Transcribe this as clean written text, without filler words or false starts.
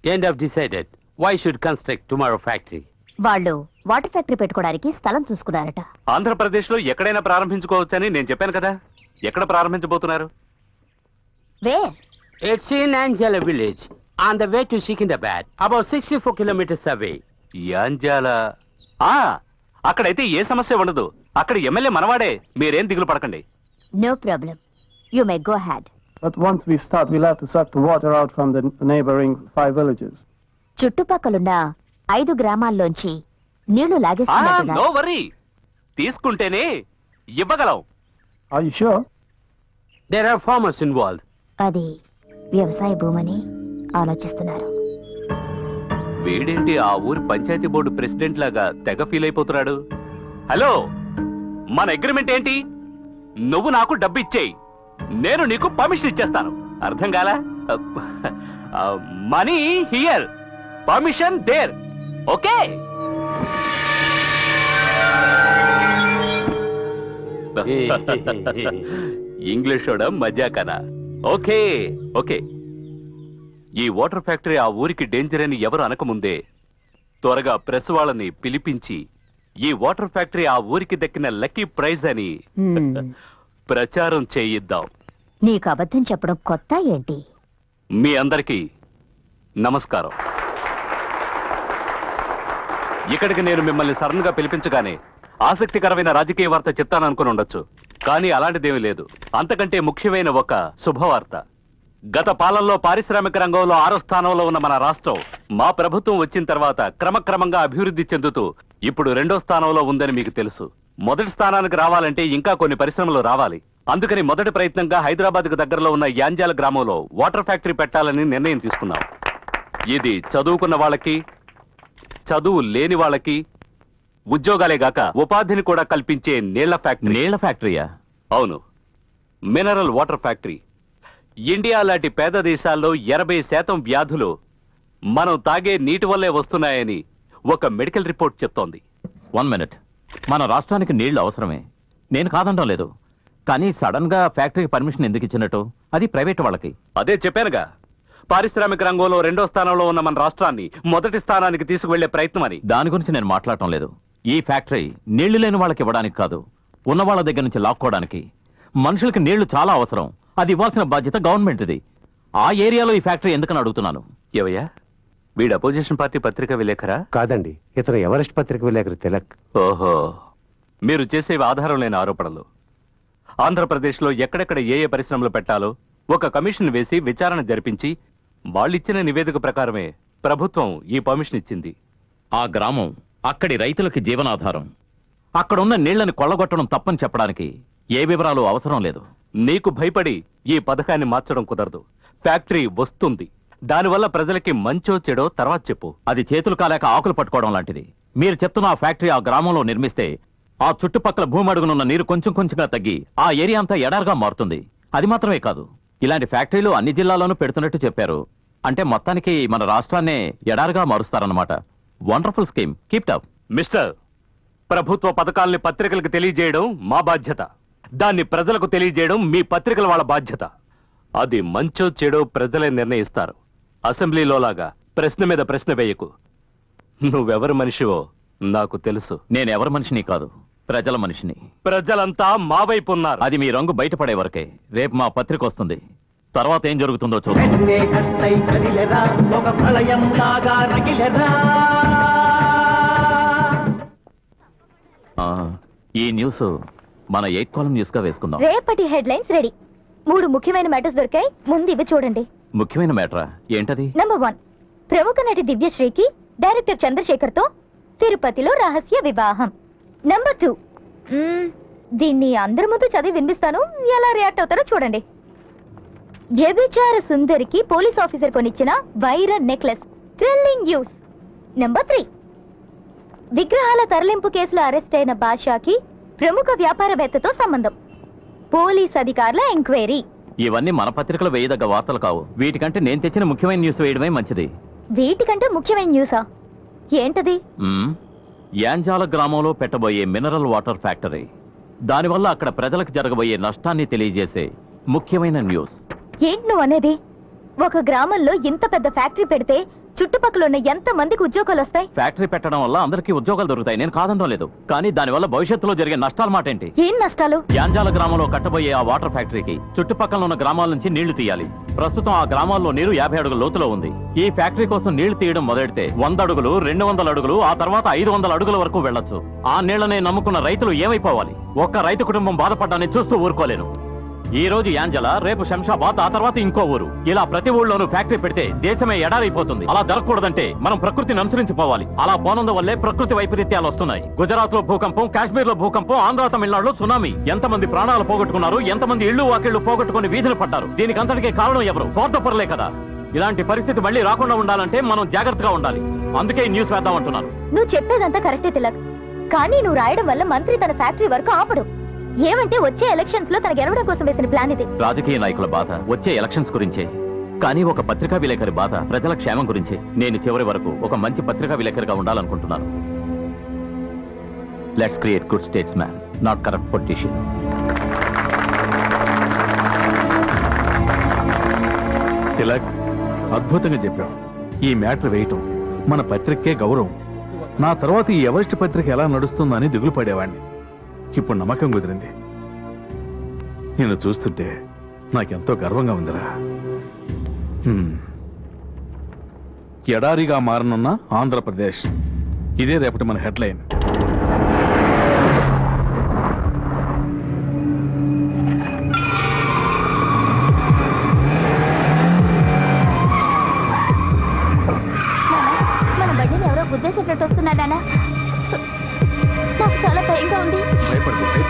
End of decided. Why should construct tomorrow factory? వాళ్ళు water factory పెట్టుకోవడానికి స్థలం చూసుకున్నారట. ఆంధ్రప్రదేశ్ లో ఎక్కడైనా ప్రారంభించుకోవచ్చని నేను చెప్పాను కదా. ఎక్కడ ప్రారంభించబోతున్నారు? Wear? It's in Anjala village, on the way to Secunderabad, about 64 kilometers away. Yanjala. అక్కడైతే ఏ సమస్య ఉండదు. అక్కడ ఎమ్మెల్యే మనవాడే. మీరేం దిగులు పడకండి. No problem. You may go ahead. But once we start, we'll have to suck the water out from the neighboring 5 villages. చుట్టుపక్కలున్న 5 గ్రామాల్లోంచి నీళ్లు no లాగేస్తున్నారు. Worry, తీసుకుంటేనే ఇవ్వగలం. Are you sure? There are farmers involved. అది వ్యవసాయ భూమని ఆలోచిస్తున్నారు. వీడేంటి ఆ ఊరి పంచాయతీ బోర్డు ప్రెసిడెంట్ లాగా తెగ ఫీల్ అయిపోతున్నాడు. హలో, మన అగ్రిమెంట్ ఏంటి? నువ్వు నాకు డబ్బు ఇచ్చేయి, నేను నీకు పర్మిషన్ ఇచ్చేస్తాను. అర్థం కాలా? Money here, permission there. Okay? English మజాకనా? Okay okay. ఈ వాటర్ ఫ్యాక్టరీ ఆ ఊరికి డేంజర్ అని ఎవరు అనకముందే త్వరగా ప్రెస్ వాళ్ళని పిలిపించి ఈ వాటర్ ఫ్యాక్టరీ ఆ ఊరికి దక్కిన లక్కీ ప్రైజ్ అని ప్రచారం చేయిద్దాం. నీకు అబద్ధం చెప్పడం కొత్త ఏంటి? మీ అందరికీ నమస్కారం. ఇక్కడికి నేను మిమ్మల్ని సడన్ గా పిలిపించగానే ఆసక్తికరమైన రాజకీయ వార్త చెప్తాననుకుని ఉండొచ్చు, కానీ అలాంటిదేమీ లేదు. అంతకంటే ముఖ్యమైన ఒక శుభవార్త. గత పాలనలో పారిశ్రామిక రంగంలో 6వ స్థానంలో ఉన్న మన రాష్ట్రం మా ప్రభుత్వం వచ్చిన తర్వాత క్రమక్రమంగా అభివృద్ధి చెందుతూ ఇప్పుడు 2వ స్థానంలో ఉందని మీకు తెలుసు. మొదటి స్థానానికి రావాలంటే ఇంకా కొన్ని పరిశ్రమలు రావాలి. అందుకని మొదటి ప్రయత్నంగా హైదరాబాద్ కు దగ్గరలో ఉన్న యాంజాల గ్రామంలో వాటర్ ఫ్యాక్టరీ పెట్టాలని నిర్ణయం తీసుకున్నాం. ఇది చదువుకున్న వాళ్ళకి, చదువు లేని వాళ్ళకి ఉద్యోగాలే గాక ఉపాధిని కూడా కల్పించే నీళ్ల ఫ్యాక్టరీ. నీళ్ల ఫ్యాక్టరీయా? అవును, మినరల్ వాటర్ ఫ్యాక్టరీ. ఇండియా లాంటి పేద దేశాల్లో 80% వ్యాధులు మనం తాగే నీటి వల్లే వస్తున్నాయని ఒక మెడికల్ రిపోర్ట్ చెప్తోంది. 1 minute. మన రాష్ట్రానికి నీళ్లు అవసరమే, నేను కాదనడం లేదు. కానీ సడన్ గా ఫ్యాక్టరీకి పర్మిషన్ ఎందుకు ఇచ్చినట్టు? అది ప్రైవేట్ వాళ్ళకి. అదే చెప్పానుగా, పారిశ్రామిక రంగంలో 2వ స్థానంలో ఉన్న మన రాష్ట్రాన్ని మొదటి స్థానానికి తీసుకువెళ్లే ప్రయత్నం అని. దాని గురించి నేను మాట్లాడటం లేదు. ఈ ఫ్యాక్టరీ నీళ్లు లేని వాళ్ళకి ఇవ్వడానికి కాదు, ఉన్న వాళ్ళ దగ్గర నుంచి లాక్కోవడానికి. మనుషులకి నీళ్లు చాలా అవసరం, అది ఇవ్వాల్సిన బాధ్యత గవర్నమెంట్ది. ఆ ఏరియాలో ఈ ఫ్యాక్టరీ ఎందుకని అడుగుతున్నాను. ఏవయ్యా, వీడు అపోజిషన్ పార్టీ పత్రిక విలేకరా? కాదండి, ఇతను ఎవరెస్ట్ పత్రిక విలేకరి తిలక్. ఓహో, మీరు చేసేవి ఆధారం లేని ఆరోపణలు. ఆంధ్రప్రదేశ్లో ఎక్కడెక్కడ ఏ ఏ పరిశ్రమలు పెట్టాలో ఒక కమిషన్ వేసి విచారణ జరిపించి వాళ్ళిచ్చిన నివేదిక ప్రకారమే ప్రభుత్వం ఈ పర్మిషన్ ఇచ్చింది. ఆ గ్రామం అక్కడి రైతులకి జీవనాధారం. అక్కడున్న నీళ్లను కొల్లగొట్టడం తప్పని చెప్పడానికి ఏ వివరాలు అవసరం లేదు. నీకు భయపడి ఈ పథకాన్ని మార్చడం కుదరదు. ఫ్యాక్టరీ వస్తుంది, దానివల్ల ప్రజలకి మంచో చెడో తర్వాత చెప్పు. అది చేతులు కాలేక ఆకులు పట్టుకోవడం లాంటిది. మీరు చెప్తున్న ఆ ఫ్యాక్టరీ ఆ గ్రామంలో నిర్మిస్తే ఆ చుట్టుపక్కల భూమి అడుగునున్న నీరు కొంచెం కొంచెంగా తగ్గి ఆ ఏరియా అంతా ఎడారిగా మారుతుంది. అది మాత్రమే కాదు, ఇలాంటి ఫ్యాక్టరీలు అన్ని జిల్లాల్లోనూ పెడుతున్నట్టు చెప్పారు. అంటే మొత్తానికి మన రాష్ట్రాన్నే ఎడారిగా మారుస్తారన్నమాట. Wonderful scheme, keep up. Mister, ప్రభుత్వ పథకాల్ని పత్రికలకు తెలియజేయడం మా బాధ్యత, దాన్ని ప్రజలకు తెలియజేయడం మీ పత్రికల వాళ్ళ బాధ్యత. అది మంచో చెడో ప్రజలే నిర్ణయిస్తారు. అసెంబ్లీలోలాగా ప్రశ్న మీద ప్రశ్న వేయకు. నువ్వెవరి మనిషివో నాకు తెలుసు. నేనెవరి మనిషిని కాదు, ప్రజల మనిషిని. ప్రజలంతా మా వైపు ఉన్నారు. అది మీ రంగు బయటపడే వరకే. రేపు మా పత్రిక వస్తుంది, తర్వాత ఏం జరుగుతుందో చూద్దాం. ఈ న్యూస్ మన 8 కాలం న్యూస్ గా వేసుకుందాం. రేపటి హెడ్లైన్స్ రెడీ. 3 ముఖ్యమైన మ్యాటర్స్ దొరికాయి, ముందు ఇవి చూడండి. ముఖ్యమైన మ్యాటరా? ఏంటది? నంబర్ 1, ప్రముఖ నటి దివ్యశ్రీకి డైరెక్టర్ చంద్రశేఖర్ తో తిరుపతిలో రహస్య వివాహం. నంబర్ 2, దీన్ని అందరి ముందు చదివి వినిపిస్తాను, ఎలా రియాక్ట్ అవుతారో చూడండి. వ్యభిచార సుందరికి పోలీస్ ఆఫీసర్ కొనిచ్చిన వైర నెక్లెస్, థ్రిల్లింగ్ న్యూస్. నంబర్ 3, విగ్రహాల తరలింపు కేసులో అరెస్ట్ అయిన బాషాకి ప్రముఖ వ్యాపారవేత్తతో సంబంధం, పోలీస్ అధికారుల ఎంక్వైరీ. ఇవన్నీ మన పత్రికలో వేయదగ్గ వార్తలు కావు. వీటికంటే నేను తెచ్చిన ముఖ్యమైన న్యూస్ వేయడమే మంచిది. వీటికంటే ముఖ్యమైన న్యూసా? ఏంటది? యాంజాల గ్రామంలో పెట్టబోయే మినరల్ వాటర్ ఫ్యాక్టరీ, దానివల్ల అక్కడ ప్రజలకు జరగబోయే నష్టాన్ని తెలియజేసే ముఖ్యమైన న్యూస్. ఏంటి నువ్వు అనేది? ఒక గ్రామంలో ఇంత పెద్ద ఫ్యాక్టరీ పెడితే చుట్టుపక్కల ఉన్న ఎంత మందికి ఉద్యోగాలు వస్తాయి? ఫ్యాక్టరీ పెట్టడం వల్ల అందరికీ ఉద్యోగాలు దొరుకుతాయి, నేను కాదనడం లేదు. కానీ దానివల్ల భవిష్యత్తులో జరిగే నష్టాల మాట ఏంటి? ఏం నష్టాలు? యాంజాల గ్రామంలో కట్టబోయే ఆ వాటర్ ఫ్యాక్టరీకి చుట్టుపక్కల ఉన్న గ్రామాల నుంచి నీళ్లు తీయాలి. ప్రస్తుతం ఆ గ్రామాల్లో నీరు 50 అడుగుల లోతులో ఉంది. ఈ ఫ్యాక్టరీ కోసం నీళ్లు తీయడం మొదలెడితే 100 అడుగులు, 200 అడుగులు, ఆ తర్వాత 500 అడుగుల వరకు వెళ్లొచ్చు. ఆ నీళ్లనే నమ్ముకున్న రైతులు ఏమైపోవాలి? ఒక్క రైతు కుటుంబం బాధపడ్డాన్ని చూస్తూ ఊరుకోలేను. ఈ రోజు యాంజల, రేపు శంషాబాద్, ఆ తర్వాత ఇంకో ఊరు. ఇలా ప్రతి ఊళ్ళోనూ ఫ్యాక్టరీ పెడితే దేశమే ఎడారైపోతుంది. అలా జరగకూడదంటే మనం ప్రకృతిని అనుసరించిపోవాలి. అలా పోనందు వల్లే ప్రకృతి వైపరీత్యాలు వస్తున్నాయి. గుజరాత్ లో భూకంపం, కాశ్మీర్ లో భూకంపం, ఆంధ్ర తమిళనాడులో సునామీ. ఎంతమంది ప్రాణాలు పోగొట్టుకున్నారు, ఎంతమంది ఇళ్లు వాకిళ్లు పోగొట్టుకుని వీధులు పడ్డారు. దీనికి అంతటికే కారణం ఎవరు? స్వార్థపరులే కదా. ఇలాంటి పరిస్థితి మళ్ళీ రాకుండా ఉండాలంటే మనం జాగ్రత్తగా ఉండాలి. అందుకే ఈ న్యూస్ వేద్దామంటున్నాను. నువ్వు చెప్పేదంతా కరెక్టే తిలక్, కానీ నువ్వు రాయడం వల్ల మంత్రి తన ఫ్యాక్టరీ వరకు ఆపడు. ఏమంటే వచ్చే ఎలక్షన్స్ లో తన గెలవడం కోసం వేసిన ప్లాన్ ఇది. రాజకీయ నాయకుల బాధ వచ్చే ఎలక్షన్స్ గురించే, కానీ ఒక పత్రికా విలేకరి బాధ ప్రజల క్షేమం గురించే. నేను చివరి వరకు ఒక మంచి పత్రికా విలేకరిగా ఉండాలనుకుంటున్నాను. Let's create good states man, not corrupt politician. Tilak, అద్భుతంగా చెప్పావు. ఈ మ్యాటర్ వేయటం మన పత్రికే గౌరవం. నా తర్వాత ఈ ఎవరెస్ట్ పత్రిక ఎలా నడుస్తుందని దిగులు పడేవాడిని. ఇప్పుడు నమ్మకం కుదిరింది. నిన్ను చూస్తుంటే నాకెంతో గర్వంగా ఉందిరా. ఎడారిగా మారనున్న ఆంధ్రప్రదేశ్, ఇదే రేపటి మన హెడ్లైన్. మన బండిని ఎవరో గుద్దేసేటట్టు వస్తున్నాడానా? నాకు చాలా భయంగా ఉంది. భయపడుతుంది.